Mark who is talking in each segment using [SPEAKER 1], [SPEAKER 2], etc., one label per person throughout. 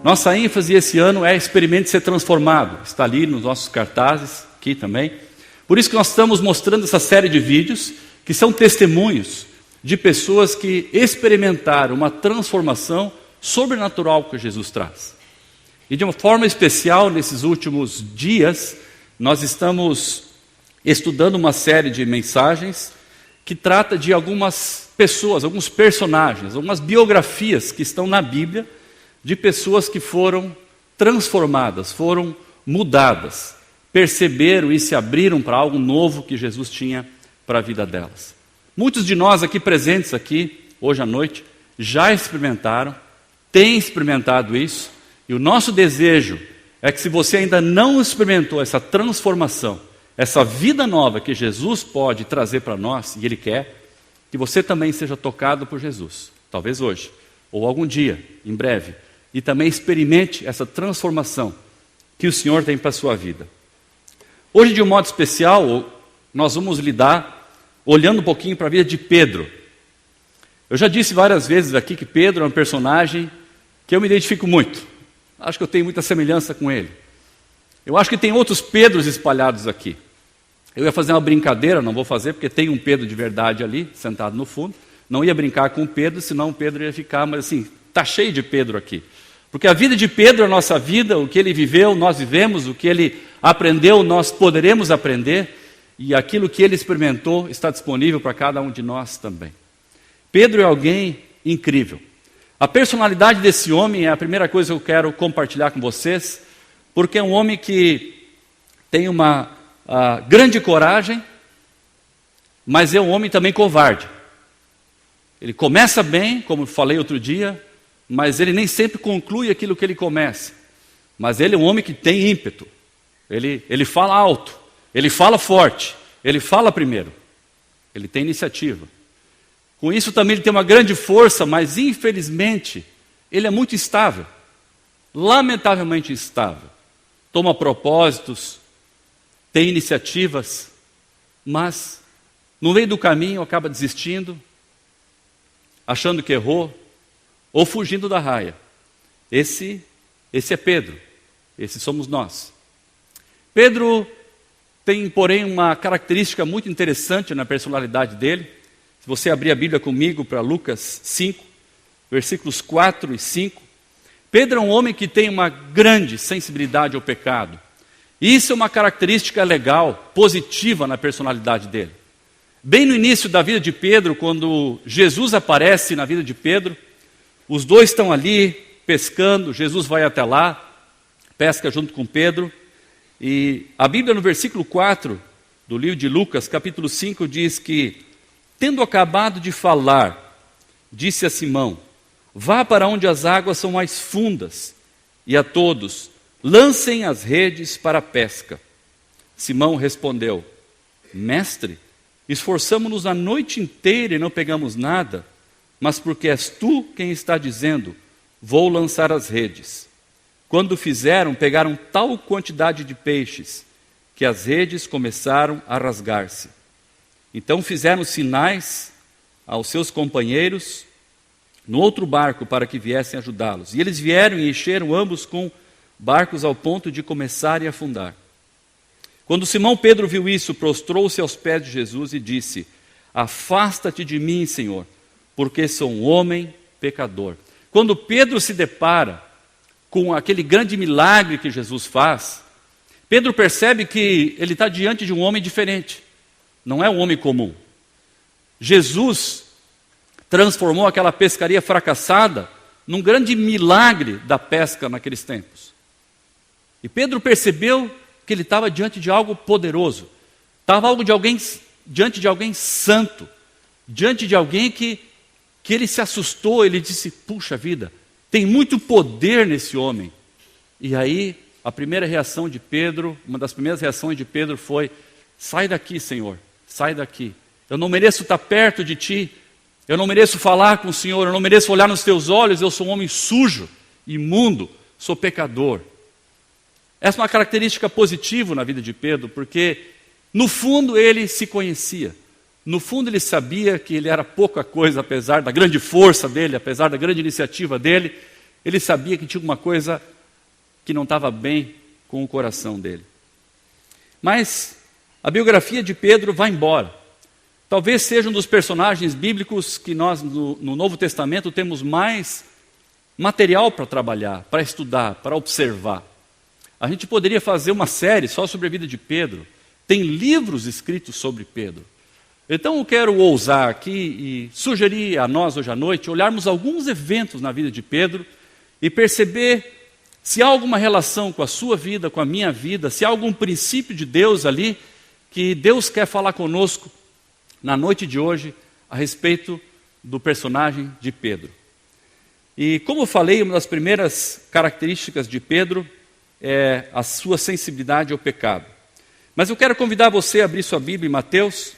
[SPEAKER 1] Nossa ênfase esse ano é experimente ser transformado. Está ali nos nossos cartazes, aqui também. Por isso que nós estamos mostrando essa série de vídeos, que são testemunhos de pessoas que experimentaram uma transformação sobrenatural que Jesus traz. E de uma forma especial, nesses últimos dias, nós estamos estudando uma série de mensagens que trata de algumas pessoas, alguns personagens, algumas biografias que estão na Bíblia, de pessoas que foram transformadas, foram mudadas, perceberam e se abriram para algo novo que Jesus tinha para a vida delas. Muitos de nós aqui presentes aqui, hoje à noite, já experimentaram, têm experimentado isso, e o nosso desejo é que se você ainda não experimentou essa transformação, essa vida nova que Jesus pode trazer para nós, e Ele quer, que você também seja tocado por Jesus, talvez hoje, ou algum dia, em breve, e também experimente essa transformação que o Senhor tem para a sua vida. Hoje, de um modo especial, nós vamos lidar olhando um pouquinho para a vida de Pedro. Eu já disse várias vezes aqui que Pedro é um personagem que eu me identifico muito. Acho que eu tenho muita semelhança com ele. Eu acho que tem outros Pedros espalhados aqui. Eu ia fazer uma brincadeira, não vou fazer, porque tem um Pedro de verdade ali, sentado no fundo. Não ia brincar com o Pedro, senão o Pedro ia ficar, mas assim, está cheio de Pedro aqui. Porque a vida de Pedro é a nossa vida, o que ele viveu, nós vivemos, o que ele aprendeu, nós poderemos aprender, e aquilo que ele experimentou está disponível para cada um de nós também. Pedro é alguém incrível. A personalidade desse homem é a primeira coisa que eu quero compartilhar com vocês, porque é um homem que tem uma grande coragem, mas é um homem também covarde. Ele começa bem, como falei outro dia, mas ele nem sempre conclui aquilo que ele começa. Mas ele é um homem que tem ímpeto. Ele fala alto, ele fala forte, ele fala primeiro. Ele tem iniciativa. Com isso também ele tem uma grande força, mas infelizmente ele é muito instável. Lamentavelmente instável. Toma propósitos, tem iniciativas, mas no meio do caminho acaba desistindo, achando que errou, ou fugindo da raia. Esse é Pedro, esse somos nós. Pedro tem, porém, uma característica muito interessante na personalidade dele. Se você abrir a Bíblia comigo para Lucas 5, versículos 4 e 5, Pedro é um homem que tem uma grande sensibilidade ao pecado. E isso é uma característica legal, positiva na personalidade dele. Bem no início da vida de Pedro, quando Jesus aparece na vida de Pedro, os dois estão ali pescando, Jesus vai até lá, pesca junto com Pedro, e a Bíblia no versículo 4 do livro de Lucas, capítulo 5, diz que, tendo acabado de falar, disse a Simão: vá para onde as águas são mais fundas, e a todos, lancem as redes para a pesca. Simão respondeu: mestre, esforçamo-nos a noite inteira e não pegamos nada, mas porque és tu quem está dizendo, vou lançar as redes. Quando fizeram, pegaram tal quantidade de peixes, que as redes começaram a rasgar-se. Então fizeram sinais aos seus companheiros no outro barco para que viessem ajudá-los. E eles vieram e encheram ambos com barcos ao ponto de começarem a afundar. Quando Simão Pedro viu isso, prostrou-se aos pés de Jesus e disse: afasta-te de mim, Senhor, porque sou um homem pecador. Quando Pedro se depara com aquele grande milagre que Jesus faz, Pedro percebe que ele está diante de um homem diferente. Não é um homem comum. Jesus transformou aquela pescaria fracassada num grande milagre da pesca naqueles tempos. E Pedro percebeu que ele estava diante de algo poderoso. Estava diante de alguém santo. Diante de alguém que ele se assustou, ele disse: puxa vida, tem muito poder nesse homem. E aí, a primeira reação de Pedro, uma das primeiras reações de Pedro foi: sai daqui, Senhor, sai daqui. Eu não mereço estar perto de ti, eu não mereço falar com o Senhor, eu não mereço olhar nos teus olhos, eu sou um homem sujo, imundo, sou pecador. Essa é uma característica positiva na vida de Pedro, porque no fundo ele se conhecia. No fundo ele sabia que ele era pouca coisa, apesar da grande força dele, apesar da grande iniciativa dele. ele sabia que tinha uma coisa que não estava bem com o coração dele. Mas a biografia de Pedro vai embora. Talvez seja um dos personagens bíblicos que nós, no Novo Testamento, temos mais material para trabalhar, para estudar, para observar. A gente poderia fazer uma série só sobre a vida de Pedro. Tem livros escritos sobre Pedro. Então eu quero ousar aqui e sugerir a nós hoje à noite olharmos alguns eventos na vida de Pedro e perceber se há alguma relação com a sua vida, com a minha vida, se há algum princípio de Deus ali que Deus quer falar conosco na noite de hoje a respeito do personagem de Pedro. E como eu falei, uma das primeiras características de Pedro é a sua sensibilidade ao pecado. Mas eu quero convidar você a abrir sua Bíblia em Mateus,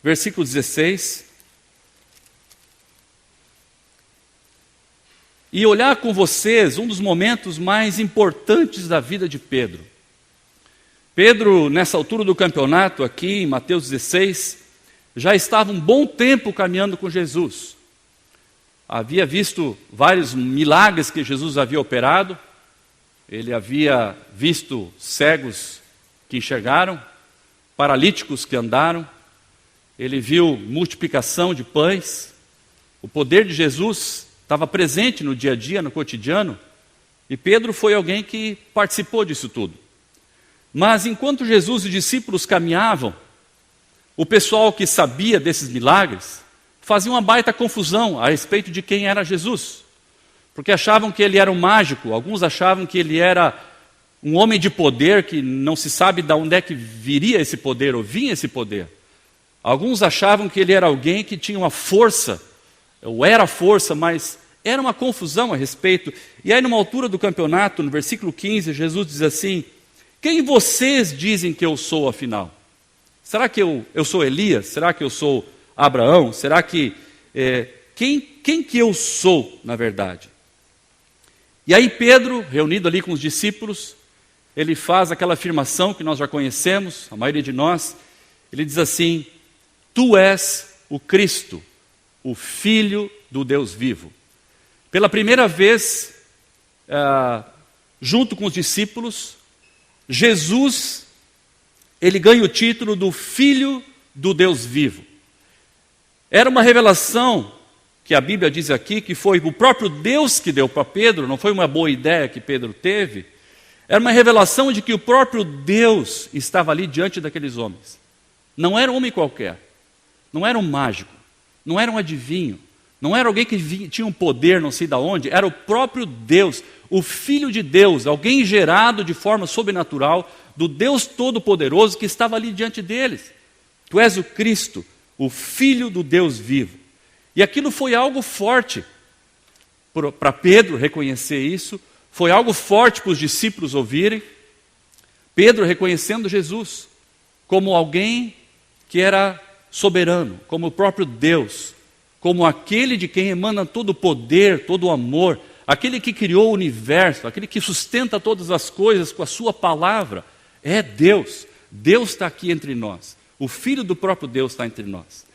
[SPEAKER 1] versículo 16, e olhar com vocês um dos momentos mais importantes da vida de Pedro. Pedro, nessa altura do campeonato, aqui em Mateus 16, já estava um bom tempo caminhando com Jesus. Havia visto vários milagres que Jesus havia operado, ele havia visto cegos que enxergaram, paralíticos que andaram, ele viu multiplicação de pães, o poder de Jesus estava presente no dia a dia, no cotidiano, e Pedro foi alguém que participou disso tudo. Mas enquanto Jesus e os discípulos caminhavam, o pessoal que sabia desses milagres fazia uma baita confusão a respeito de quem era Jesus, porque achavam que ele era um mágico, alguns achavam que ele era um homem de poder que não se sabe de onde é que viria esse poder ou vinha esse poder. Alguns achavam que ele era alguém que tinha uma força, ou era força, mas era uma confusão a respeito. E aí, numa altura do campeonato, no versículo 15, Jesus diz assim: quem vocês dizem que eu sou, afinal? Será que eu sou Elias? Será que eu sou Abraão? Será que... quem que eu sou, na verdade? E aí Pedro, reunido ali com os discípulos, ele faz aquela afirmação que nós já conhecemos, a maioria de nós. Ele diz assim: tu és o Cristo, o Filho do Deus vivo. Pela primeira vez, junto com os discípulos, Jesus, ele ganha o título do Filho do Deus vivo. Era uma revelação que a Bíblia diz aqui que foi o próprio Deus que deu para Pedro, não foi uma boa ideia que Pedro teve. Era uma revelação de que o próprio Deus estava ali diante daqueles homens. Não era um homem qualquer, não era um mágico, não era um adivinho, não era alguém que tinha um poder não sei de onde, era o próprio Deus, o Filho de Deus, alguém gerado de forma sobrenatural, do Deus Todo-Poderoso que estava ali diante deles. Tu és o Cristo, o Filho do Deus vivo. E aquilo foi algo forte para Pedro reconhecer isso, foi algo forte para os discípulos ouvirem. Pedro reconhecendo Jesus como alguém que era soberano, como o próprio Deus, como aquele de quem emana todo o poder, todo o amor, aquele que criou o universo, aquele que sustenta todas as coisas com a sua palavra. É Deus. Deus está aqui entre nós. O Filho do próprio Deus está entre nós.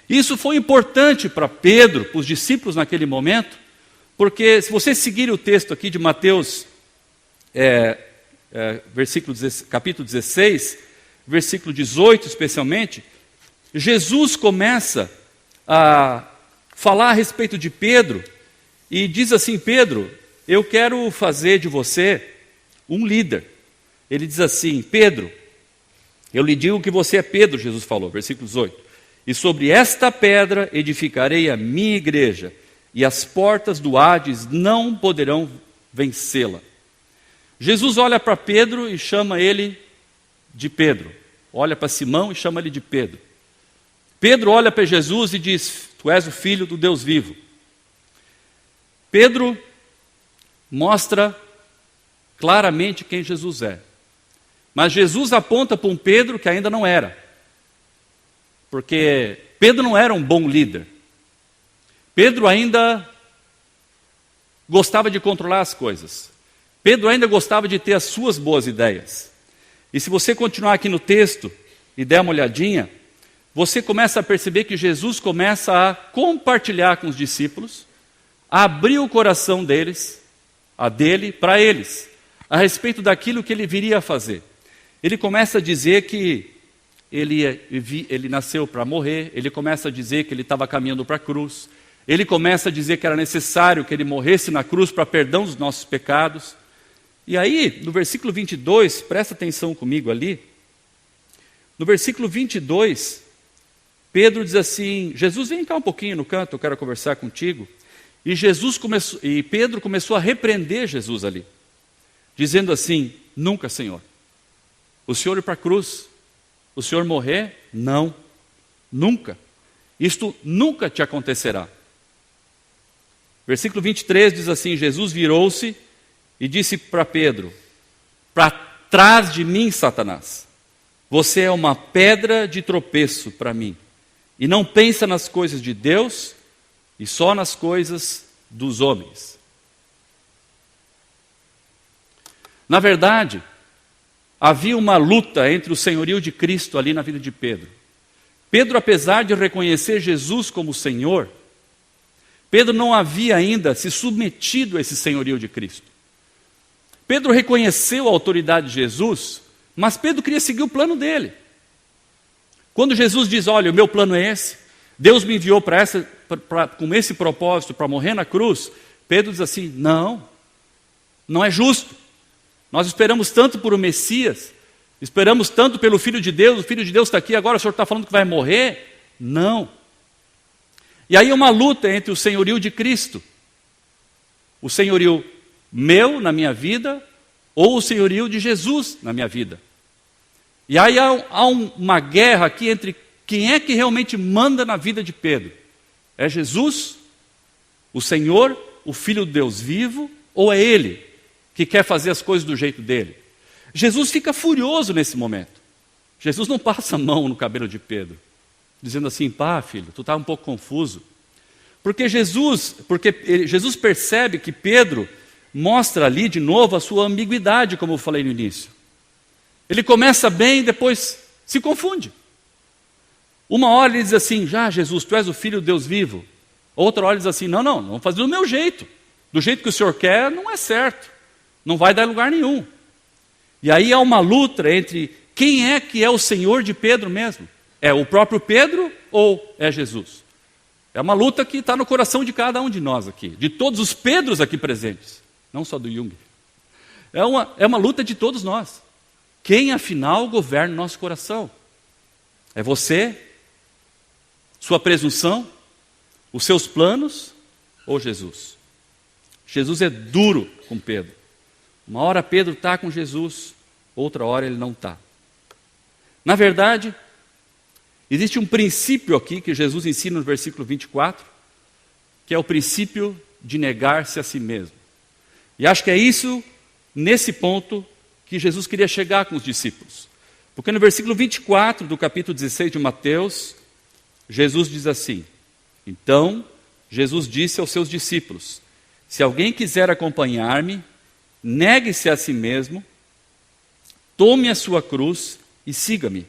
[SPEAKER 1] Isso foi importante para Pedro, para os discípulos naquele momento, porque se você seguir o texto aqui de Mateus, capítulo 16, versículo 18 especialmente, Jesus começa a falar a respeito de Pedro e diz assim: Pedro, eu quero fazer de você um líder. Ele diz assim: Pedro, eu lhe digo que você é Pedro, Jesus falou, versículo 18, e sobre esta pedra edificarei a minha igreja, e as portas do Hades não poderão vencê-la. Jesus olha para Pedro e chama ele de Pedro. Olha para Simão e chama ele de Pedro. Pedro olha para Jesus e diz: tu és o Filho do Deus vivo. Pedro mostra claramente quem Jesus é. Mas Jesus aponta para um Pedro que ainda não era. Porque Pedro não era um bom líder. Pedro ainda gostava de controlar as coisas. Pedro ainda gostava de ter as suas boas ideias. E se você continuar aqui no texto e der uma olhadinha, você começa a perceber que Jesus começa a compartilhar com os discípulos abriu o coração deles, a dele, para eles, a respeito daquilo que ele viria a fazer. Ele começa a dizer que ele nasceu para morrer, ele começa a dizer que ele estava caminhando para a cruz, ele começa a dizer que era necessário que ele morresse na cruz para perdão dos nossos pecados. E aí, no versículo 22, presta atenção comigo ali, no versículo 22, Pedro diz assim, Jesus, vem cá um pouquinho no canto, eu quero conversar contigo. E Pedro começou a repreender Jesus ali, dizendo assim, nunca, Senhor. O Senhor ir para a cruz, o Senhor morrer? Não, nunca. Isto nunca te acontecerá. Versículo 23 diz assim, Jesus virou-se e disse para Pedro, para trás de mim, Satanás, você é uma pedra de tropeço para mim, e não pensa nas coisas de Deus, e só nas coisas dos homens. Na verdade, havia uma luta entre o senhorio de Cristo ali na vida de Pedro. Pedro, apesar de reconhecer Jesus como Senhor, Pedro não havia ainda se submetido a esse senhorio de Cristo. Pedro reconheceu a autoridade de Jesus, mas Pedro queria seguir o plano dele. Quando Jesus diz, olha, o meu plano é esse, Deus me enviou com esse propósito para morrer na cruz, Pedro diz assim, não é justo. Nós esperamos tanto por o Messias, esperamos tanto pelo Filho de Deus, o Filho de Deus está aqui, agora o Senhor está falando que vai morrer? Não. E aí uma luta entre o senhorio de Cristo, o senhorio meu na minha vida, ou o senhorio de Jesus na minha vida. E aí há uma guerra aqui entre quem é que realmente manda na vida de Pedro. É Jesus, o Senhor, o Filho de Deus vivo, ou é Ele que quer fazer as coisas do jeito dele? Jesus fica furioso nesse momento. Jesus não passa a mão no cabelo de Pedro, dizendo assim, pá, filho, tu está um pouco confuso. Porque Jesus percebe que Pedro mostra ali de novo a sua ambiguidade, como eu falei no início. Ele começa bem e depois se confunde. Uma hora ele diz assim, Jesus, tu és o Filho de Deus vivo. Outra hora ele diz assim, não, vamos fazer do meu jeito. Do jeito que o Senhor quer, não é certo. Não vai dar lugar nenhum. E aí há uma luta entre quem é que é o Senhor de Pedro mesmo. É o próprio Pedro ou é Jesus? É uma luta que está no coração de cada um de nós aqui, de todos os Pedros aqui presentes, não só do Jung. É uma luta de todos nós. Quem afinal governa o nosso coração? É você? Sua presunção? Os seus planos? Ou Jesus? Jesus é duro com Pedro. Uma hora Pedro está com Jesus, outra hora ele não está. Na verdade, existe um princípio aqui que Jesus ensina no versículo 24, que é o princípio de negar-se a si mesmo. E acho que é isso, nesse ponto, que Jesus queria chegar com os discípulos. Porque no versículo 24 do capítulo 16 de Mateus, Jesus diz assim, então Jesus disse aos seus discípulos, se alguém quiser acompanhar-me, negue-se a si mesmo, tome a sua cruz e siga-me.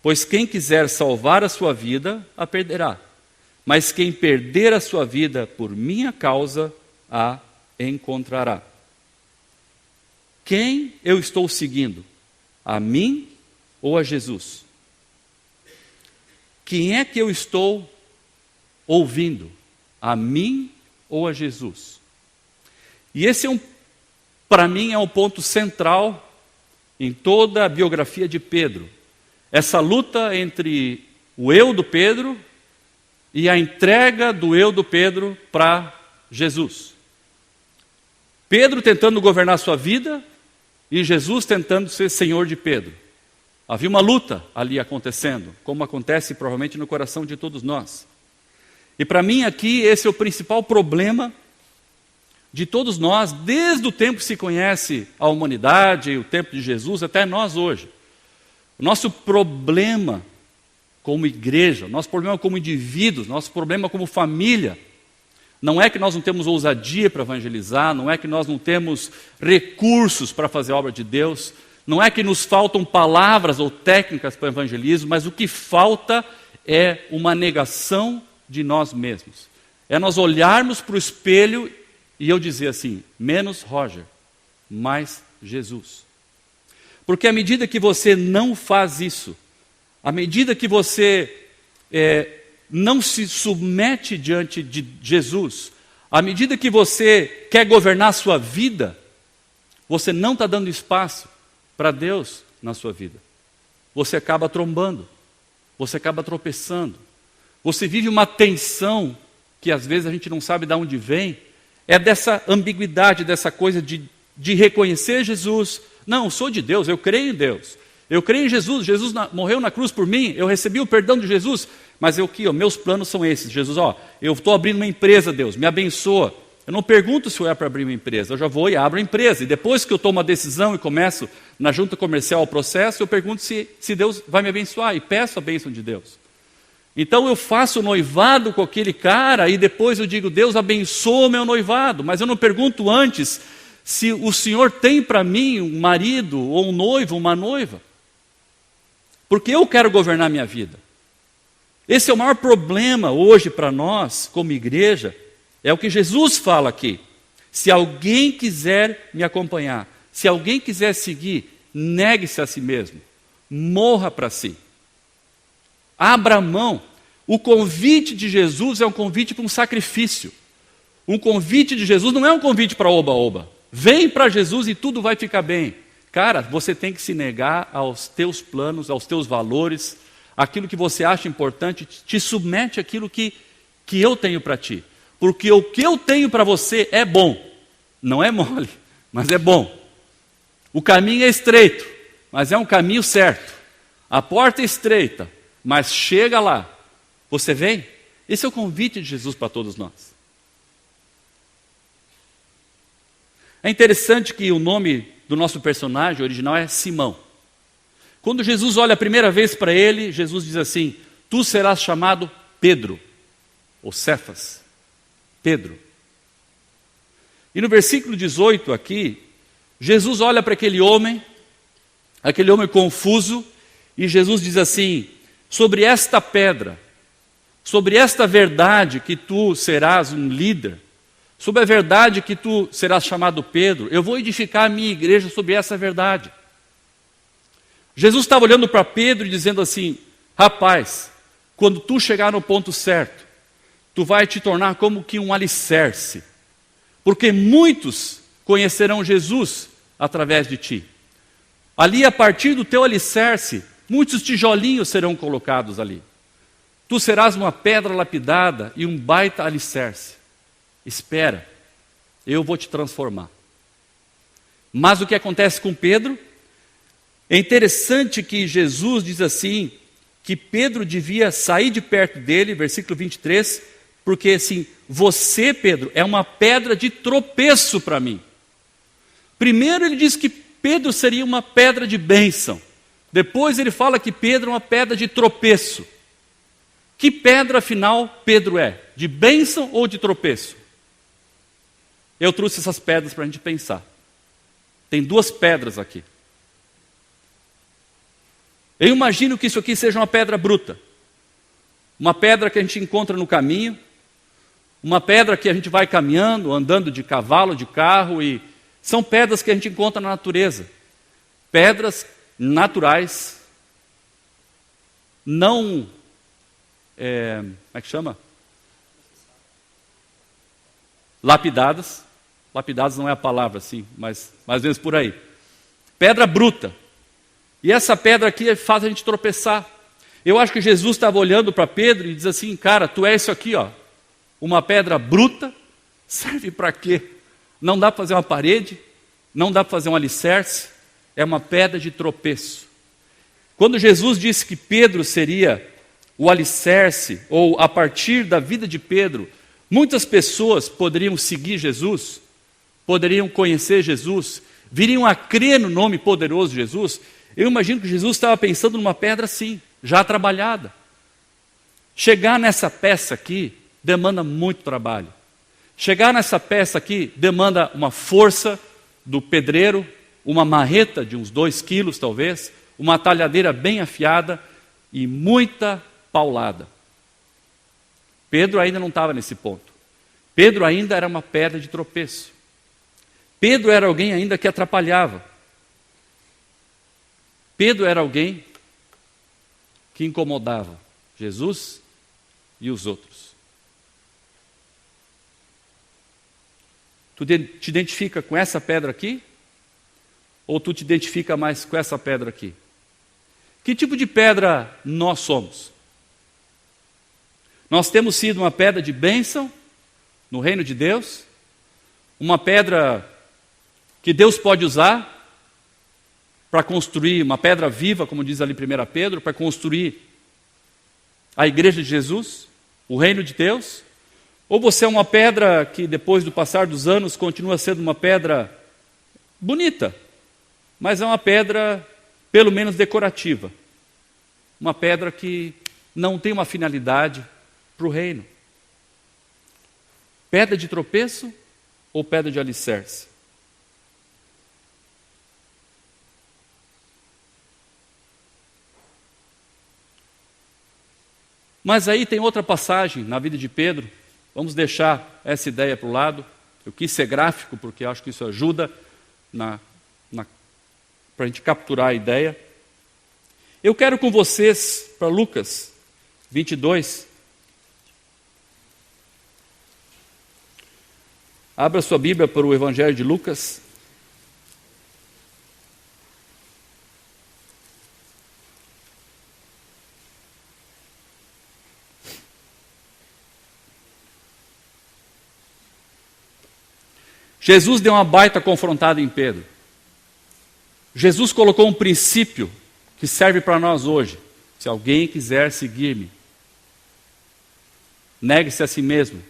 [SPEAKER 1] Pois quem quiser salvar a sua vida, a perderá. Mas quem perder a sua vida por minha causa, a encontrará. Quem eu estou seguindo? A mim ou a Jesus? Quem é que eu estou ouvindo? A mim ou a Jesus? E esse para mim, é um ponto central em toda a biografia de Pedro. Essa luta entre o eu do Pedro e a entrega do eu do Pedro para Jesus. Pedro tentando governar a sua vida e Jesus tentando ser senhor de Pedro. Havia uma luta ali acontecendo, como acontece provavelmente no coração de todos nós. E para mim aqui, esse é o principal problema de todos nós, desde o tempo que se conhece a humanidade, o tempo de Jesus, até nós hoje. O nosso problema como igreja, nosso problema como indivíduos, nosso problema como família, não é que nós não temos ousadia para evangelizar, não é que nós não temos recursos para fazer a obra de Deus, não é que nos faltam palavras ou técnicas para o evangelismo, mas o que falta é uma negação de nós mesmos. é nós olharmos para o espelho e eu dizer assim, menos Roger, mais Jesus. Porque à medida que você não faz isso, à medida que você não se submete diante de Jesus, à medida que você quer governar a sua vida, você não está dando espaço para Deus na sua vida. Você acaba trombando, você acaba tropeçando, você vive uma tensão que às vezes a gente não sabe de onde vem, é dessa ambiguidade, dessa coisa de reconhecer Jesus. Não, eu sou de Deus, eu creio em Deus. Eu creio em Jesus, Jesus morreu na cruz por mim, eu recebi o perdão de Jesus, mas meus planos são esses. Jesus, eu estou abrindo uma empresa, Deus, me abençoa. Eu não pergunto se é para abrir uma empresa, eu já vou e abro a empresa. E depois que eu tomo a decisão e começo na junta comercial o processo, eu pergunto se Deus vai me abençoar e peço a bênção de Deus. Então eu faço noivado com aquele cara e depois eu digo, Deus abençoa o meu noivado, mas eu não pergunto antes se o Senhor tem para mim um marido ou um noivo, uma noiva. Porque eu quero governar minha vida. Esse é o maior problema hoje para nós, como igreja, é o que Jesus fala aqui. Se alguém quiser me acompanhar, se alguém quiser seguir, negue-se a si mesmo, morra para si. Abra mão. O convite de Jesus é um convite para um sacrifício. Um convite de Jesus não é um convite para oba-oba. Vem para Jesus e tudo vai ficar bem. Cara, você tem que se negar aos teus planos, aos teus valores, aquilo que você acha importante, te submete àquilo que eu tenho para ti. Porque o que eu tenho para você é bom. Não é mole, mas é bom. O caminho é estreito, mas é um caminho certo. A porta é estreita, mas chega lá. Você vem? Esse é o convite de Jesus para todos nós. É interessante que o nome do nosso personagem original é Simão. Quando Jesus olha a primeira vez para ele, Jesus diz assim, tu serás chamado Pedro, ou Cefas, Pedro. E no versículo 18 aqui, Jesus olha para aquele homem confuso, e Jesus diz assim, sobre esta pedra, sobre esta verdade que tu serás um líder, sobre a verdade que tu serás chamado Pedro, eu vou edificar a minha igreja sobre essa verdade. Jesus estava olhando para Pedro e dizendo assim, rapaz, quando tu chegar no ponto certo, tu vai te tornar como que um alicerce, porque muitos conhecerão Jesus através de ti. Ali, a partir do teu alicerce, muitos tijolinhos serão colocados ali. Tu serás uma pedra lapidada e um baita alicerce. Espera, eu vou te transformar. Mas o que acontece com Pedro? É interessante que Jesus diz assim, que Pedro devia sair de perto dele, versículo 23, porque assim, você, Pedro, é uma pedra de tropeço para mim. Primeiro ele diz que Pedro seria uma pedra de bênção. Depois ele fala que Pedro é uma pedra de tropeço. Que pedra, afinal, Pedro é? De bênção ou de tropeço? Eu trouxe essas pedras para a gente pensar. Tem duas pedras aqui. Eu imagino que isso aqui seja uma pedra bruta. Uma pedra que a gente encontra no caminho. Uma pedra que a gente vai caminhando, andando de cavalo, de carro. E são pedras que a gente encontra na natureza. Pedras naturais. Não... como é que chama? Lapidadas. Lapidadas não é a palavra, assim, mas mais ou menos por aí. Pedra bruta. E essa pedra aqui faz a gente tropeçar. Eu acho que Jesus estava olhando para Pedro e diz assim, cara, tu é isso aqui, ó, uma pedra bruta, serve para quê? Não dá para fazer uma parede, não dá para fazer um alicerce, é uma pedra de tropeço. Quando Jesus disse que Pedro seria o alicerce, ou a partir da vida de Pedro, muitas pessoas poderiam seguir Jesus, poderiam conhecer Jesus, viriam a crer no nome poderoso de Jesus. Eu imagino que Jesus estava pensando numa pedra assim, já trabalhada. Chegar nessa peça aqui demanda muito trabalho. Chegar nessa peça aqui demanda uma força do pedreiro, uma marreta de uns 2 quilos talvez, uma talhadeira bem afiada e muita paulada. Pedro ainda não estava nesse ponto. Pedro ainda era uma pedra de tropeço. Pedro era alguém ainda que atrapalhava. Pedro era alguém que incomodava Jesus e os outros. Tu te identifica com essa pedra aqui? Ou tu te identifica mais com essa pedra aqui? Que tipo de pedra nós somos? Nós temos sido uma pedra de bênção no reino de Deus, uma pedra que Deus pode usar para construir uma pedra viva, como diz ali 1 Pedro, para construir a igreja de Jesus, o reino de Deus? Ou você é uma pedra que depois do passar dos anos continua sendo uma pedra bonita, mas é uma pedra pelo menos decorativa, uma pedra que não tem uma finalidade para o reino? Pedra de tropeço ou pedra de alicerce? Mas aí tem outra passagem na vida de Pedro, vamos deixar essa ideia para o lado. Eu quis ser gráfico porque acho que isso ajuda para a gente capturar a ideia. Eu quero com vocês para Lucas 22. Abra sua Bíblia para o Evangelho de Lucas. Jesus deu uma baita confrontada em Pedro. Jesus colocou um princípio que serve para nós hoje. Se alguém quiser seguir-me, negue-se a si mesmo,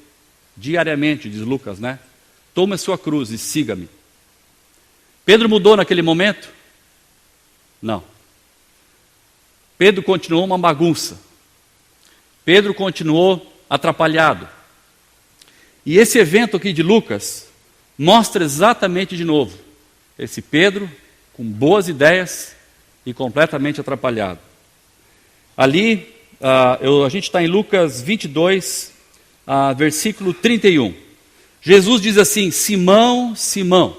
[SPEAKER 1] diariamente, diz Lucas, né? Tome a sua cruz e siga-me. Pedro mudou naquele momento? Não. Pedro continuou uma bagunça. Pedro continuou atrapalhado. E esse evento aqui de Lucas mostra exatamente de novo esse Pedro com boas ideias e completamente atrapalhado. Ali, a gente está em Lucas 22, versículo 31. Jesus diz assim: Simão, Simão.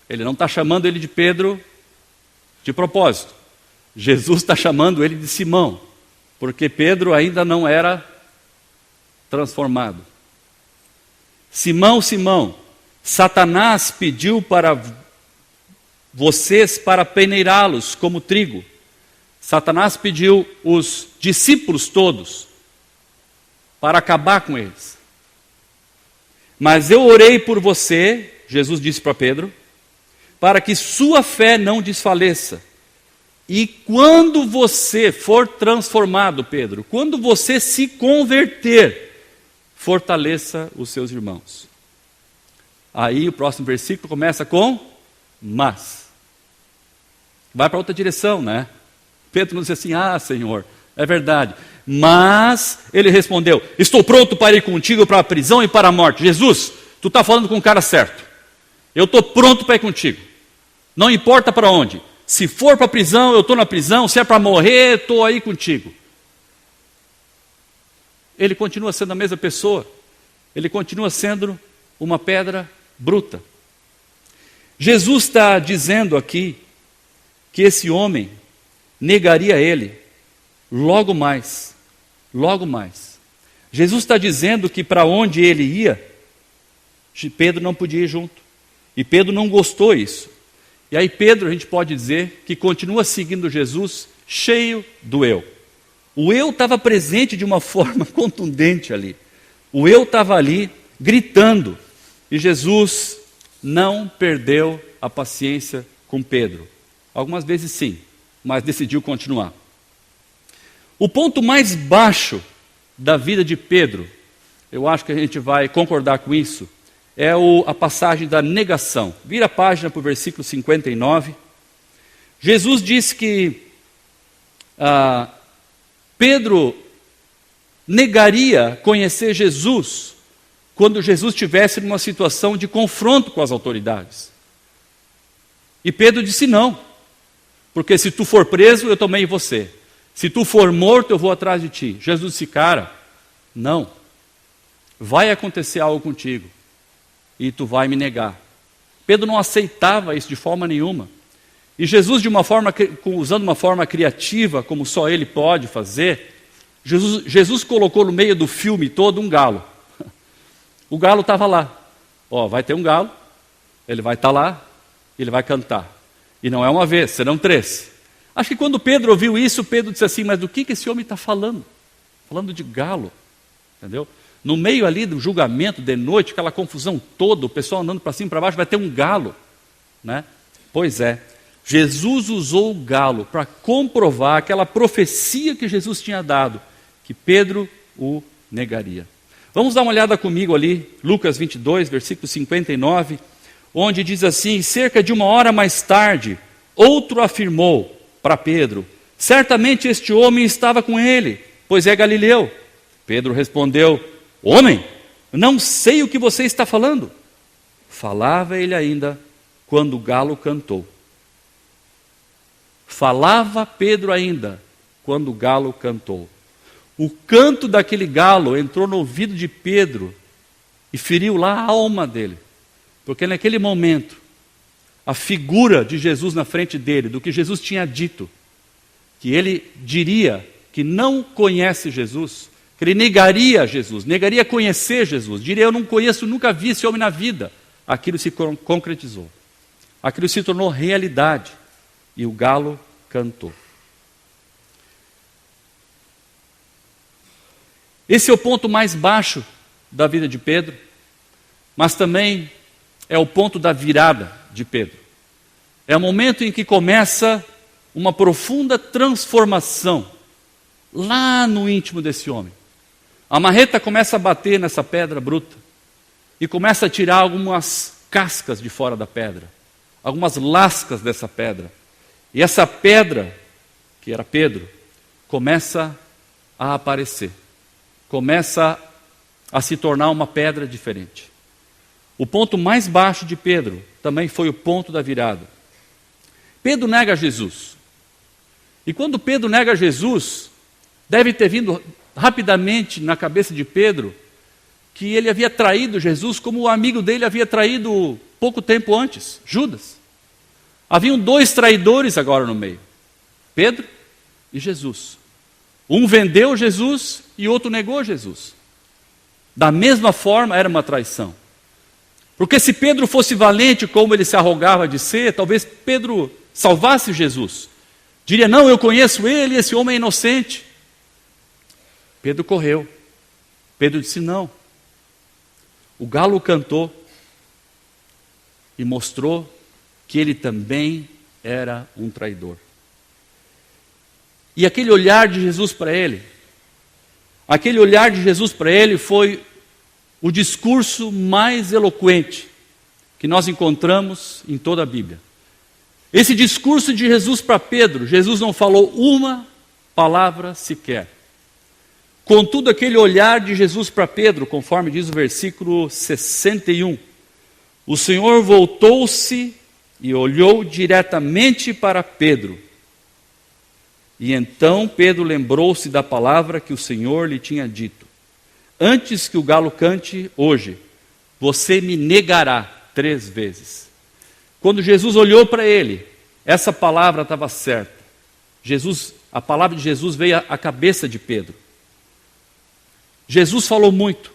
[SPEAKER 1] Ele não está chamando ele de Pedro de propósito. Jesus está chamando ele de Simão, porque Pedro ainda não era transformado. Simão, Simão, Satanás pediu para vocês para peneirá-los como trigo. Satanás pediu os discípulos todos para acabar com eles. Mas eu orei por você, Jesus disse para Pedro, para que sua fé não desfaleça. E quando você for transformado, Pedro, quando você se converter, fortaleça os seus irmãos. Aí o próximo versículo começa com mas. Vai para outra direção, né? Pedro não disse assim: Senhor, é verdade. Mas ele respondeu: estou pronto para ir contigo para a prisão e para a morte. Jesus, tu está falando com o cara certo. Eu estou pronto para ir contigo. Não importa para onde. Se for para a prisão, eu estou na prisão. Se é para morrer, estou aí contigo. Ele continua sendo a mesma pessoa. Ele continua sendo uma pedra bruta. Jesus está dizendo aqui que esse homem negaria ele logo mais. Logo mais. Jesus está dizendo que para onde ele ia, Pedro não podia ir junto. E Pedro não gostou disso. E aí Pedro, a gente pode dizer, que continua seguindo Jesus cheio do eu. O eu estava presente de uma forma contundente ali. O eu estava ali gritando. E Jesus não perdeu a paciência com Pedro. Algumas vezes sim, mas decidiu continuar. O ponto mais baixo da vida de Pedro, eu acho que a gente vai concordar com isso, é a passagem da negação. Vira a página para o versículo 59. Jesus disse que Pedro negaria conhecer Jesus quando Jesus estivesse numa situação de confronto com as autoridades. E Pedro disse não, porque se tu for preso, eu também você. Se tu for morto, eu vou atrás de ti. Jesus disse: cara, não. vai acontecer algo contigo e tu vai me negar. Pedro não aceitava isso de forma nenhuma. E Jesus, usando uma forma criativa, como só ele pode fazer, Jesus colocou no meio do filme todo um galo. O galo estava lá. Vai ter um galo, ele vai estar lá, ele vai cantar. E não é uma vez, serão 3. Acho que quando Pedro ouviu isso, Pedro disse assim, mas do que esse homem está falando? Falando de galo, entendeu? No meio ali do julgamento, de noite, aquela confusão toda, o pessoal andando para cima e para baixo, vai ter um galo, né? Pois é, Jesus usou o galo para comprovar aquela profecia que Jesus tinha dado, que Pedro o negaria. Vamos dar uma olhada comigo ali, Lucas 22, versículo 59, onde diz assim, cerca de 1 hora mais tarde, outro afirmou para Pedro, certamente este homem estava com ele, pois é galileu. Pedro respondeu, homem, não sei o que você está falando. Falava ele ainda quando o galo cantou. Falava Pedro ainda quando o galo cantou. O canto daquele galo entrou no ouvido de Pedro e feriu lá a alma dele. Porque naquele momento, a figura de Jesus na frente dele, do que Jesus tinha dito, que ele diria que não conhece Jesus, que ele negaria Jesus, negaria conhecer Jesus, diria eu não conheço, nunca vi esse homem na vida. Aquilo se concretizou. Aquilo se tornou realidade. E o galo cantou. Esse é o ponto mais baixo da vida de Pedro, mas também é o ponto da virada de Pedro. É o momento em que começa uma profunda transformação lá no íntimo desse homem. A marreta começa a bater nessa pedra bruta e começa a tirar algumas cascas de fora da pedra, algumas lascas dessa pedra. E essa pedra, que era Pedro, começa a aparecer, começa a se tornar uma pedra diferente. O ponto mais baixo de Pedro também foi o ponto da virada. Pedro nega Jesus. E quando Pedro nega Jesus, deve ter vindo rapidamente na cabeça de Pedro que ele havia traído Jesus como o amigo dele havia traído pouco tempo antes, Judas. Haviam 2 traidores agora no meio, Pedro e Jesus. Um vendeu Jesus e outro negou Jesus. Da mesma forma era uma traição. Porque se Pedro fosse valente como ele se arrogava de ser, talvez Pedro salvasse Jesus. Diria, não, eu conheço ele, esse homem é inocente. Pedro correu. Pedro disse, não. O galo cantou e mostrou que ele também era um traidor. E aquele olhar de Jesus para ele, foi o discurso mais eloquente que nós encontramos em toda a Bíblia. Esse discurso de Jesus para Pedro, Jesus não falou uma palavra sequer. Contudo, aquele olhar de Jesus para Pedro, conforme diz o versículo 61, o Senhor voltou-se e olhou diretamente para Pedro. E então Pedro lembrou-se da palavra que o Senhor lhe tinha dito. Antes que o galo cante hoje, você me negará 3 vezes. Quando Jesus olhou para ele, essa palavra estava certa. A palavra de Jesus veio à cabeça de Pedro. Jesus falou muito,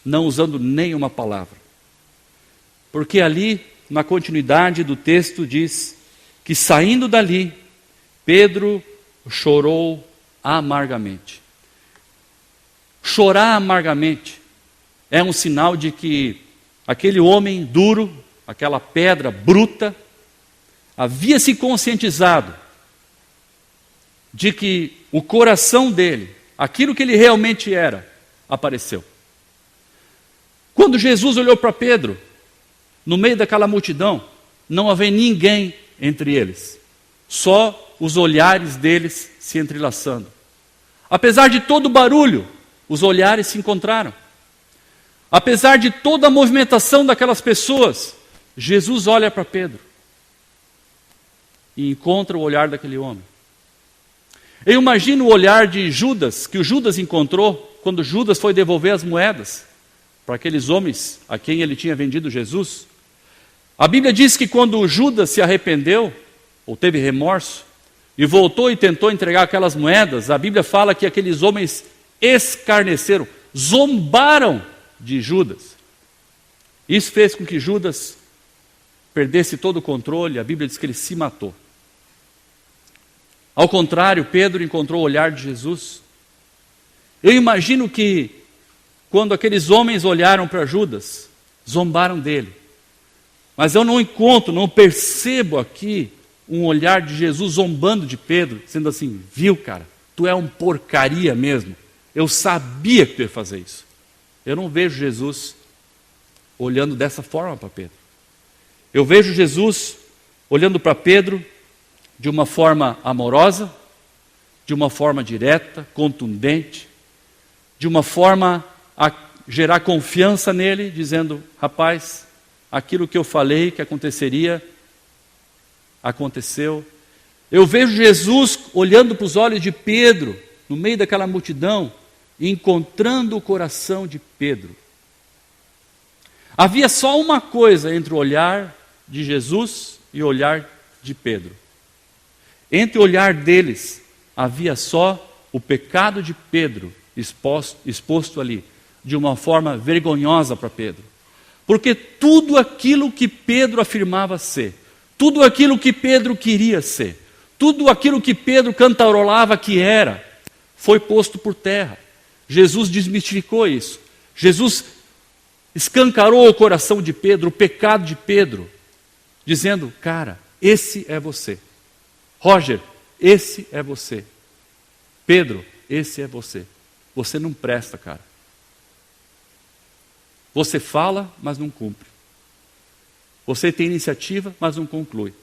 [SPEAKER 1] não usando nenhuma palavra. Porque ali, na continuidade do texto, diz que saindo dali, Pedro chorou amargamente. Chorar amargamente é um sinal de que aquele homem duro, aquela pedra bruta, havia se conscientizado de que o coração dele, aquilo que ele realmente era, apareceu. Quando Jesus olhou para Pedro, no meio daquela multidão, não havia ninguém entre eles, só os olhares deles se entrelaçando. Apesar de todo o barulho, os olhares se encontraram. Apesar de toda a movimentação daquelas pessoas, Jesus olha para Pedro e encontra o olhar daquele homem. Eu imagino o olhar de Judas, que o Judas encontrou quando Judas foi devolver as moedas para aqueles homens a quem ele tinha vendido Jesus. A Bíblia diz que quando Judas se arrependeu, ou teve remorso, e voltou e tentou entregar aquelas moedas, a Bíblia fala que aqueles homens escarneceram, zombaram de Judas. Isso fez com que Judas perdesse todo o controle, a Bíblia diz que ele se matou. Ao contrário, Pedro encontrou o olhar de Jesus. Eu imagino que quando aqueles homens olharam para Judas, zombaram dele. Mas eu não percebo aqui um olhar de Jesus zombando de Pedro, sendo assim, viu, cara, tu é um porcaria mesmo. Eu sabia que tu ia fazer isso. Eu não vejo Jesus olhando dessa forma para Pedro. Eu vejo Jesus olhando para Pedro de uma forma amorosa, de uma forma direta, contundente, de uma forma a gerar confiança nele, dizendo, rapaz, aquilo que eu falei que aconteceria, aconteceu. Eu vejo Jesus olhando para os olhos de Pedro, no meio daquela multidão, e encontrando o coração de Pedro. Havia só uma coisa entre o olhar de Jesus e o olhar de Pedro. Entre o olhar deles, havia só o pecado de Pedro exposto ali, de uma forma vergonhosa para Pedro. Porque tudo aquilo que Pedro afirmava ser, tudo aquilo que Pedro queria ser, tudo aquilo que Pedro cantarolava que era, foi posto por terra. Jesus desmistificou isso. Jesus escancarou o coração de Pedro, o pecado de Pedro, dizendo, cara, esse é você. Roger, esse é você. Pedro, esse é você. Você não presta, cara. Você fala, mas não cumpre. Você tem iniciativa, mas não conclui.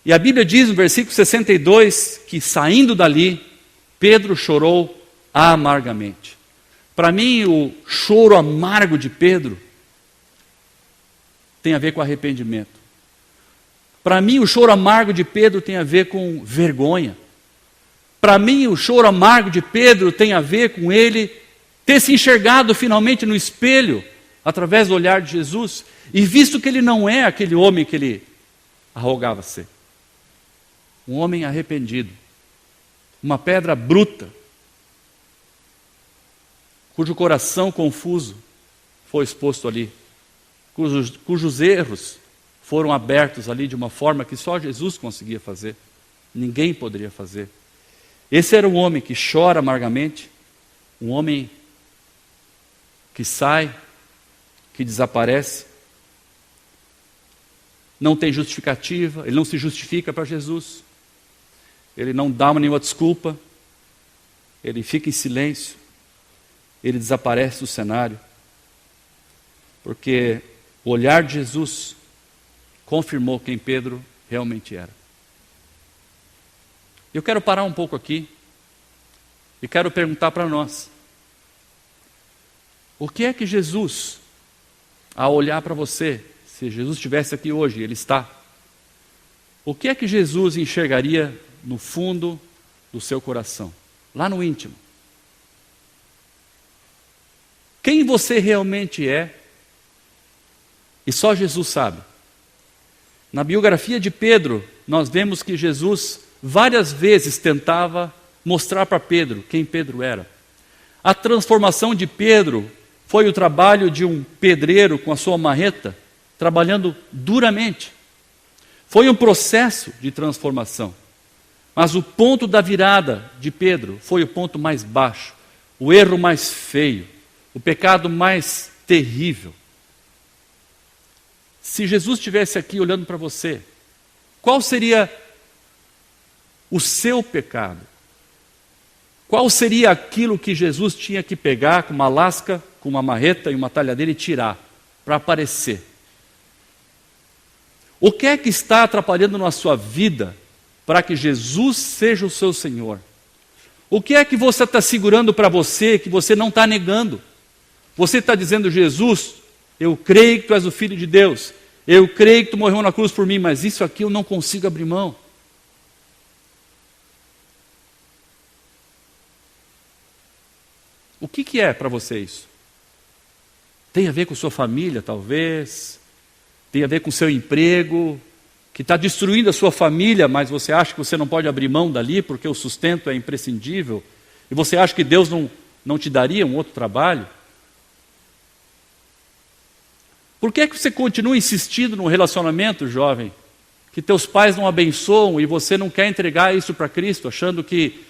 [SPEAKER 1] E a Bíblia diz no versículo 62 que saindo dali, Pedro chorou amargamente. Para mim, o choro amargo de Pedro tem a ver com arrependimento. Para mim, o choro amargo de Pedro tem a ver com vergonha. Para mim, o choro amargo de Pedro tem a ver com ele ter se enxergado finalmente no espelho, através do olhar de Jesus, e visto que ele não é aquele homem que ele arrogava ser. Um homem arrependido, uma pedra bruta, cujo coração confuso foi exposto ali, cujos erros foram abertos ali de uma forma que só Jesus conseguia fazer, ninguém poderia fazer. Esse era um homem que chora amargamente, um homem que sai, que desaparece, não tem justificativa, ele não se justifica para Jesus, ele não dá nenhuma desculpa, ele fica em silêncio, ele desaparece do cenário, porque o olhar de Jesus confirmou quem Pedro realmente era. Eu quero parar um pouco aqui e quero perguntar para nós, o que é que Jesus, ao olhar para você, se Jesus estivesse aqui hoje, ele está, o que é que Jesus enxergaria no fundo do seu coração, lá no íntimo? Quem você realmente é, e só Jesus sabe. Na biografia de Pedro, nós vemos que Jesus várias vezes tentava mostrar para Pedro quem Pedro era. A transformação de Pedro foi o trabalho de um pedreiro com a sua marreta, trabalhando duramente. Foi um processo de transformação. Mas o ponto da virada de Pedro foi o ponto mais baixo, o erro mais feio, o pecado mais terrível. Se Jesus estivesse aqui olhando para você, qual seria o seu pecado? Qual seria aquilo que Jesus tinha que pegar com uma lasca, com uma marreta e uma talhadeira e tirar, para aparecer? O que é que está atrapalhando na sua vida para que Jesus seja o seu Senhor? O que é que você está segurando para você que você não está negando? Você está dizendo, Jesus, eu creio que tu és o Filho de Deus, eu creio que tu morreu na cruz por mim, mas isso aqui eu não consigo abrir mão. O que é para você isso? Tem a ver com sua família, talvez? Tem a ver com seu emprego, que está destruindo a sua família, mas você acha que você não pode abrir mão dali porque o sustento é imprescindível? E você acha que Deus não te daria um outro trabalho? Por que você continua insistindo num relacionamento, jovem, que teus pais não abençoam e você não quer entregar isso para Cristo, achando que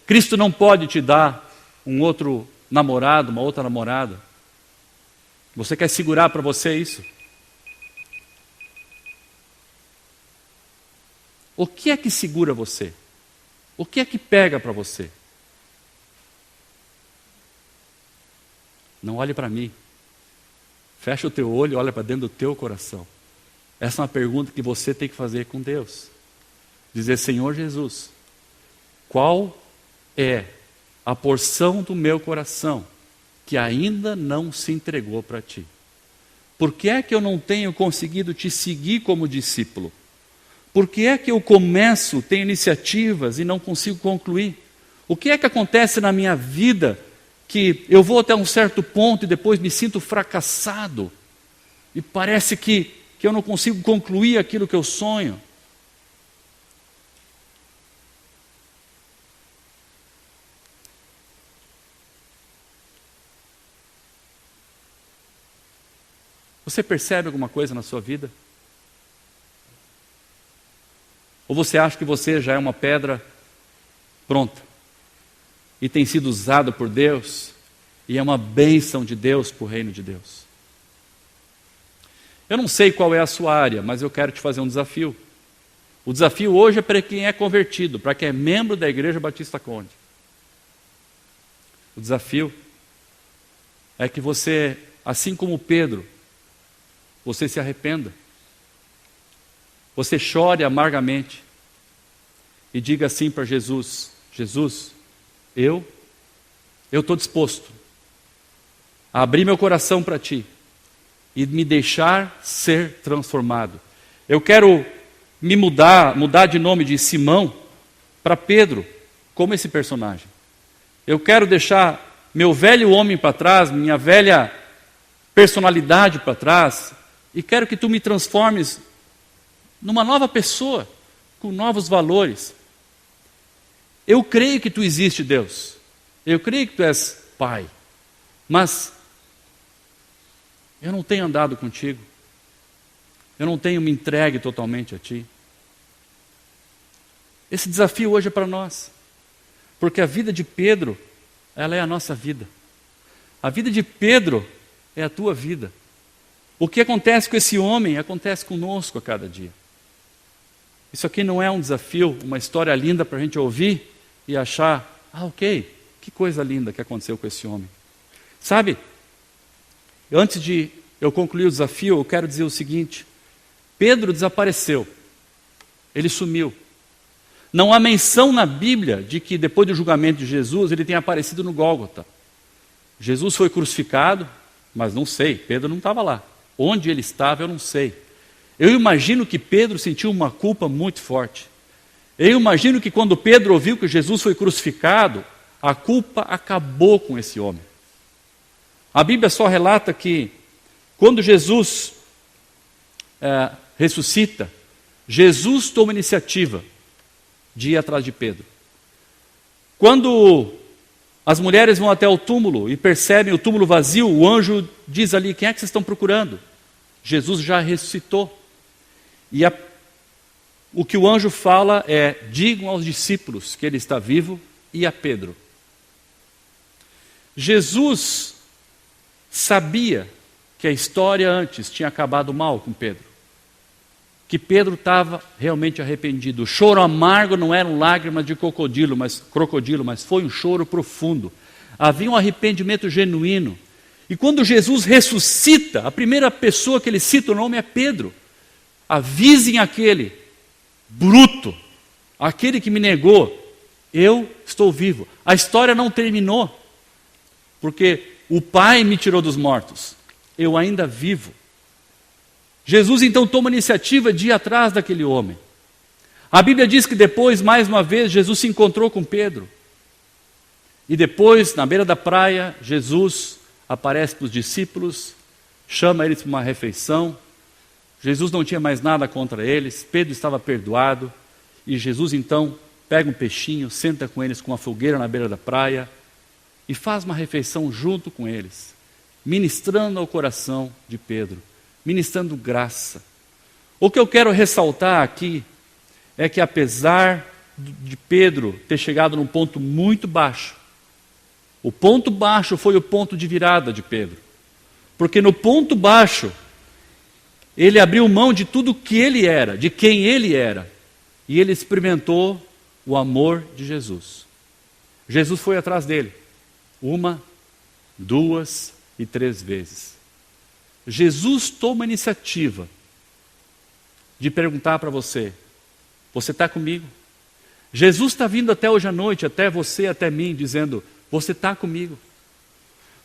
[SPEAKER 1] Cristo não pode te dar um outro namorado, uma outra namorada? Você quer segurar para você isso? O que é que segura você? O que é que pega para você? Não olhe para mim. Fecha o teu olho e olha para dentro do teu coração. Essa é uma pergunta que você tem que fazer com Deus. Dizer: Senhor Jesus, qual é a porção do meu coração que ainda não se entregou para Ti? Por que é que eu não tenho conseguido Te seguir como discípulo? Por que é que eu começo, tenho iniciativas e não consigo concluir? O que é que acontece na minha vida que eu vou até um certo ponto e depois me sinto fracassado? E parece que eu não consigo concluir aquilo que eu sonho. Você percebe alguma coisa na sua vida? Ou você acha que você já é uma pedra pronta e tem sido usado por Deus e é uma bênção de Deus para o reino de Deus? Eu não sei qual é a sua área, mas eu quero te fazer um desafio. O desafio hoje é para quem é convertido, para quem é membro da Igreja Batista Conde. O desafio é que você, assim como Pedro, você se arrependa. Você chore amargamente e diga assim para Jesus: Jesus, eu estou disposto a abrir meu coração para Ti e me deixar ser transformado. Eu quero me mudar de nome de Simão para Pedro, como esse personagem. Eu quero deixar meu velho homem para trás, minha velha personalidade para trás, e quero que Tu me transformes numa nova pessoa, com novos valores. Eu creio que Tu existe, Deus. Eu creio que Tu és Pai. Mas eu não tenho andado contigo. Eu não tenho me entregue totalmente a Ti. Esse desafio hoje é para nós. Porque a vida de Pedro, ela é a nossa vida. A vida de Pedro é a tua vida. O que acontece com esse homem, acontece conosco a cada dia. Isso aqui não é um desafio, uma história linda para a gente ouvir e achar: ok, que coisa linda que aconteceu com esse homem. Sabe, antes de eu concluir o desafio, eu quero dizer o seguinte: Pedro desapareceu, ele sumiu. Não há menção na Bíblia de que depois do julgamento de Jesus, ele tenha aparecido no Gólgota. Jesus foi crucificado, mas não sei, Pedro não estava lá. Onde ele estava, eu não sei. Eu imagino que Pedro sentiu uma culpa muito forte. Eu imagino que quando Pedro ouviu que Jesus foi crucificado, a culpa acabou com esse homem. A Bíblia só relata que quando Jesus ressuscita, Jesus toma iniciativa de ir atrás de Pedro. Quando as mulheres vão até o túmulo e percebem o túmulo vazio, o anjo diz ali: quem é que vocês estão procurando? Jesus já ressuscitou. E o que o anjo fala é: digam aos discípulos que ele está vivo, e a Pedro. Jesus sabia que a história antes tinha acabado mal com Pedro. Que Pedro estava realmente arrependido. O choro amargo não eram lágrimas de crocodilo, mas foi um choro profundo. Havia um arrependimento genuíno. E quando Jesus ressuscita, a primeira pessoa que ele cita o nome é Pedro. Avisem aquele bruto, aquele que me negou, eu estou vivo. A história não terminou, porque o Pai me tirou dos mortos, eu ainda vivo. Jesus então toma a iniciativa de ir atrás daquele homem. A Bíblia diz que depois, mais uma vez, Jesus se encontrou com Pedro. E depois, na beira da praia, Jesus aparece para os discípulos, chama eles para uma refeição. Jesus não tinha mais nada contra eles, Pedro estava perdoado, e Jesus então pega um peixinho, senta com eles com uma fogueira na beira da praia e faz uma refeição junto com eles, ministrando ao coração de Pedro, ministrando graça. O que eu quero ressaltar aqui é que apesar de Pedro ter chegado num ponto muito baixo, o ponto baixo foi o ponto de virada de Pedro, porque no ponto baixo ele abriu mão de tudo que ele era, de quem ele era, e ele experimentou o amor de Jesus. Jesus foi atrás dele, 1, 2 e 3 vezes. Jesus toma a iniciativa de perguntar para você: você está comigo? Jesus está vindo até hoje à noite, até você, até mim, dizendo: você está comigo?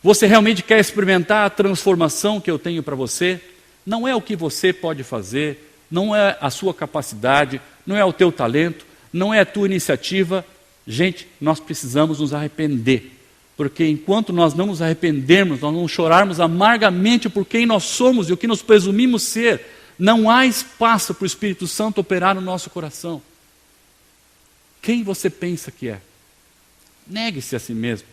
[SPEAKER 1] Você realmente quer experimentar a transformação que eu tenho para você? Não é o que você pode fazer, não é a sua capacidade, não é o teu talento, não é a tua iniciativa. Gente, nós precisamos nos arrepender, porque enquanto nós não nos arrependermos, nós não chorarmos amargamente por quem nós somos e o que nos presumimos ser, não há espaço para o Espírito Santo operar no nosso coração. Quem você pensa que é? Negue-se a si mesmo.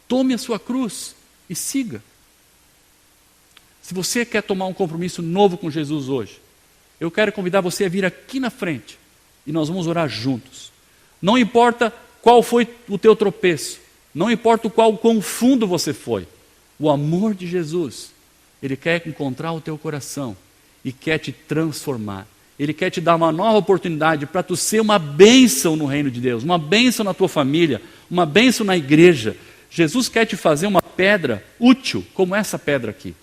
[SPEAKER 1] Tome a sua cruz e siga. Se você quer tomar um compromisso novo com Jesus hoje, eu quero convidar você a vir aqui na frente e nós vamos orar juntos. Não importa qual foi o teu tropeço, não importa quão fundo você foi, o amor de Jesus, Ele quer encontrar o teu coração e quer te transformar. Ele quer te dar uma nova oportunidade para tu ser uma bênção no reino de Deus, uma bênção na tua família, uma bênção na igreja. Jesus quer te fazer uma pedra útil, como essa pedra aqui.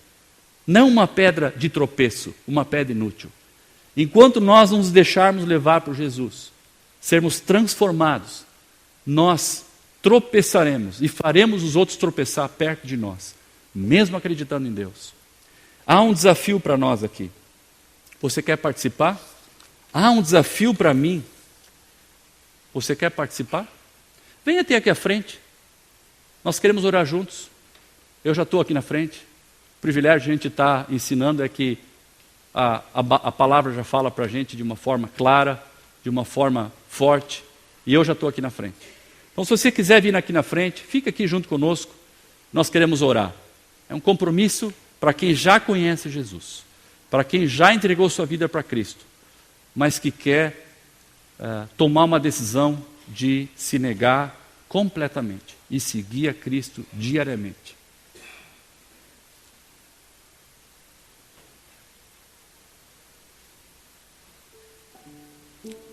[SPEAKER 1] Não uma pedra de tropeço, uma pedra inútil. Enquanto nós nos deixarmos levar por Jesus, sermos transformados, nós tropeçaremos e faremos os outros tropeçar perto de nós, mesmo acreditando em Deus. Há um desafio para nós aqui. Você quer participar? Há um desafio para mim. Você quer participar? Venha até aqui à frente. Nós queremos orar juntos. Eu já estou aqui na frente. O privilégio de a gente estar ensinando é que a palavra já fala para a gente de uma forma clara, de uma forma forte, e eu já estou aqui na frente. Então, se você quiser vir aqui na frente, fica aqui junto conosco. Nós queremos orar. É um compromisso para quem já conhece Jesus, para quem já entregou sua vida para Cristo, mas que quer tomar uma decisão de se negar completamente e seguir a Cristo diariamente.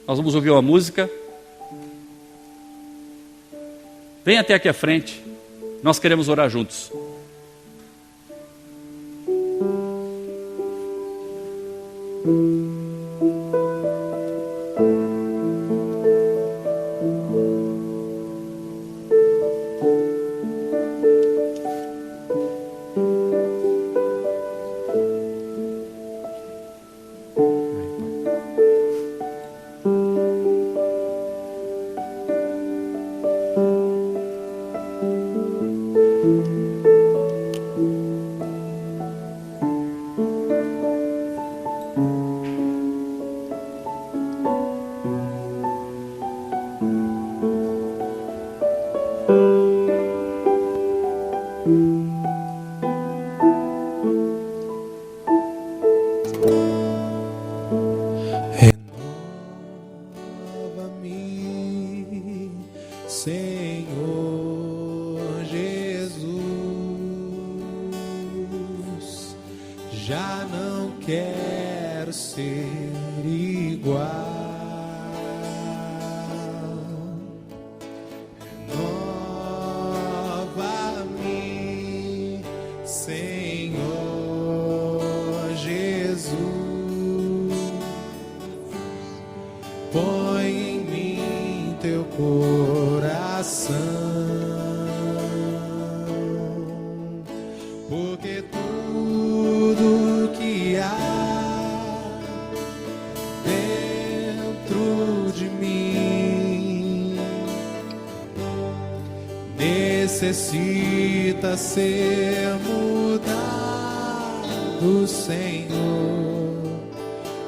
[SPEAKER 1] Nós vamos ouvir uma música. Vem até aqui à frente. Nós queremos orar juntos.
[SPEAKER 2] Já não quero ser igual. Renova-me, Senhor Jesus. Põe em mim teu coração, porque tudo que há dentro de mim necessita ser mudado, Senhor,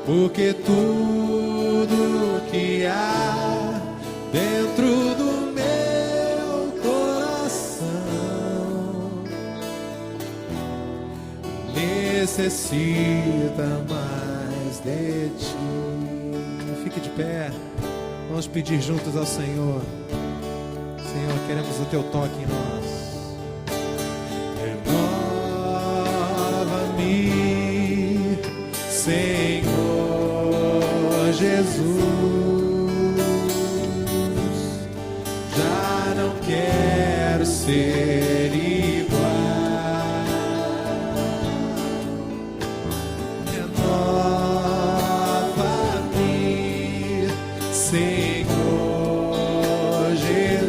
[SPEAKER 2] porque tudo que há dentro do meu coração necessita mais de ti. Fique de pé, vamos pedir juntos ao Senhor. Senhor, queremos o teu toque em nós. Renova-me, Senhor Jesus. Já não quero ser igual. Renova-me, Senhor Jesus.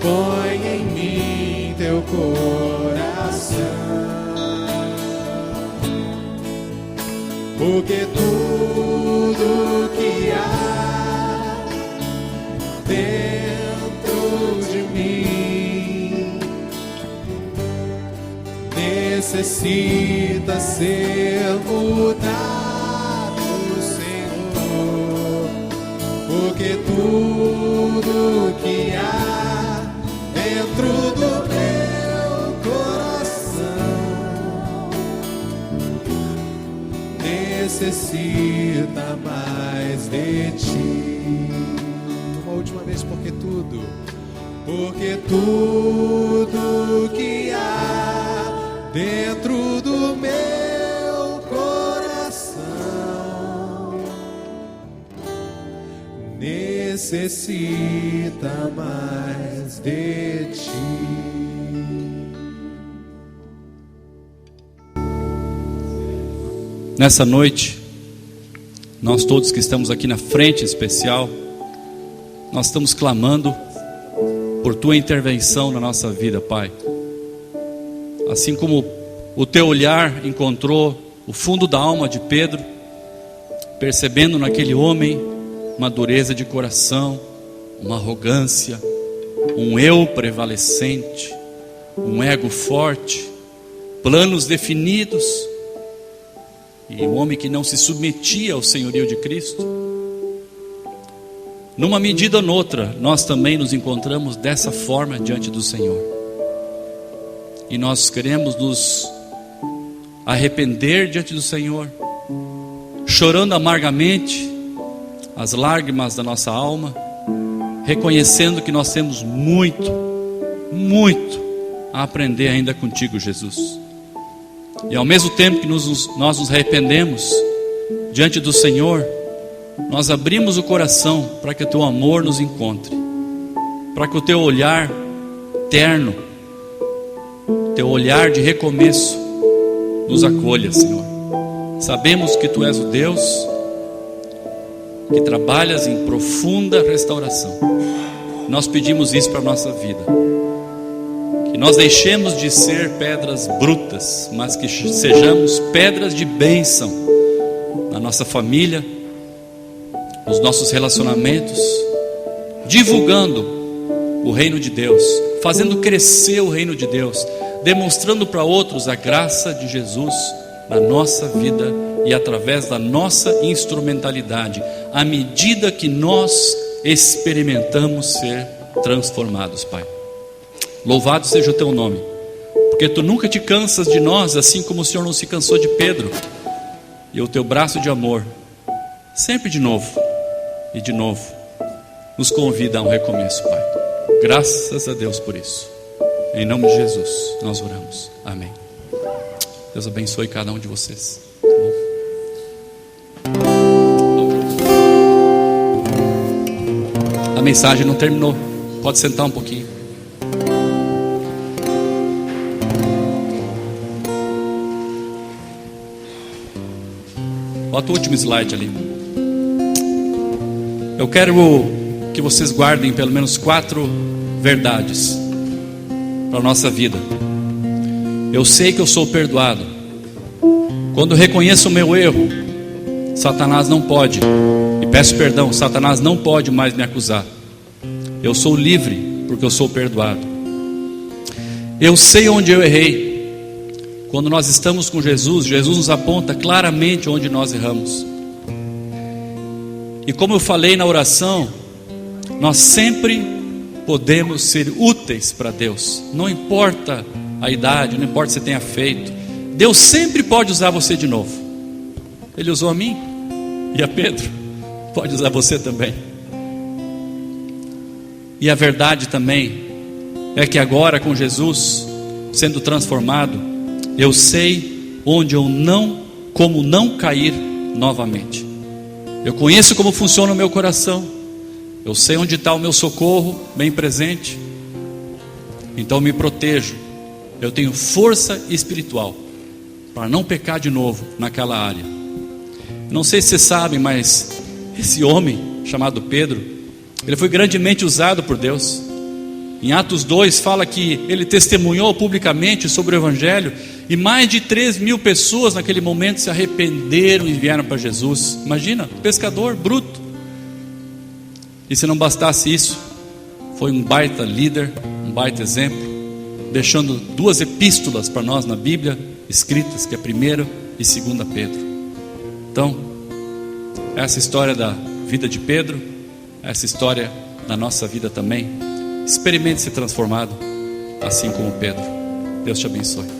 [SPEAKER 2] Põe em mim teu coração, porque tudo que há dentro de mim necessita ser mudado, Senhor, porque tudo que há dentro do meu coração necessita mais de ti. Uma última vez, porque tudo que há dentro do meu coração necessita mais de ti.
[SPEAKER 1] Nessa noite, nós todos que estamos aqui na frente especial, nós estamos clamando por tua intervenção na nossa vida, Pai. Assim como o teu olhar encontrou o fundo da alma de Pedro, percebendo naquele homem uma dureza de coração, uma arrogância, um eu prevalecente, um ego forte, planos definidos, e um homem que não se submetia ao senhorio de Cristo. Numa medida ou noutra, nós também nos encontramos dessa forma diante do Senhor, e nós queremos nos arrepender diante do Senhor, chorando amargamente as lágrimas da nossa alma, reconhecendo que nós temos muito a aprender ainda contigo, Jesus. E ao mesmo tempo que nós nos arrependemos diante do Senhor, nós abrimos o coração para que o teu amor nos encontre, para que o teu olhar terno, teu olhar de recomeço nos acolha, Senhor. Sabemos que tu és o Deus que trabalhas em profunda restauração. Nós pedimos isso para a nossa vida, que nós deixemos de ser pedras brutas, mas que sejamos pedras de bênção na nossa família, nos nossos relacionamentos, divulgando o reino de Deus, fazendo crescer o reino de Deus, demonstrando para outros a graça de Jesus na nossa vida e através da nossa instrumentalidade, à medida que nós experimentamos ser transformados, Pai. Louvado seja o teu nome, porque tu nunca te cansas de nós, assim como o Senhor não se cansou de Pedro, e o teu braço de amor sempre de novo e de novo nos convida a um recomeço, Pai. Graças a Deus por isso. Em nome de Jesus nós oramos, amém. Deus abençoe cada um de vocês. A mensagem não terminou, pode sentar um pouquinho. Bota o último slide ali. Eu quero que vocês guardem pelo menos 4 verdades para a nossa vida. Eu sei que eu sou perdoado. Quando eu reconheço o meu erro, Satanás não pode, e peço perdão, Satanás não pode mais me acusar. Eu sou livre porque eu sou perdoado. Eu sei onde eu errei. Quando nós estamos com Jesus, Jesus nos aponta claramente onde nós erramos. E como eu falei na oração, nós sempre podemos ser úteis para Deus. Não importa a idade, não importa se você tenha feito. Deus sempre pode usar você de novo. Ele usou a mim e a Pedro. Pode usar você também. E a verdade também é que agora com Jesus sendo transformado, eu sei como não cair novamente. Eu conheço como funciona o meu coração. Eu sei onde está o meu socorro bem presente. Então me protejo. Eu tenho força espiritual para não pecar de novo naquela área. Não sei se vocês sabem, mas esse homem chamado Pedro, ele foi grandemente usado por Deus. Em Atos 2 fala que ele testemunhou publicamente sobre o Evangelho, e mais de 3.000 pessoas naquele momento se arrependeram e vieram para Jesus. Imagina, pescador bruto. E se não bastasse isso, foi um baita líder, um baita exemplo, deixando 2 epístolas para nós na Bíblia escritas, que é 1ª e 2ª Pedro. Então, essa história da vida de Pedro, essa história da nossa vida também. Experimente ser transformado, assim como Pedro. Deus te abençoe.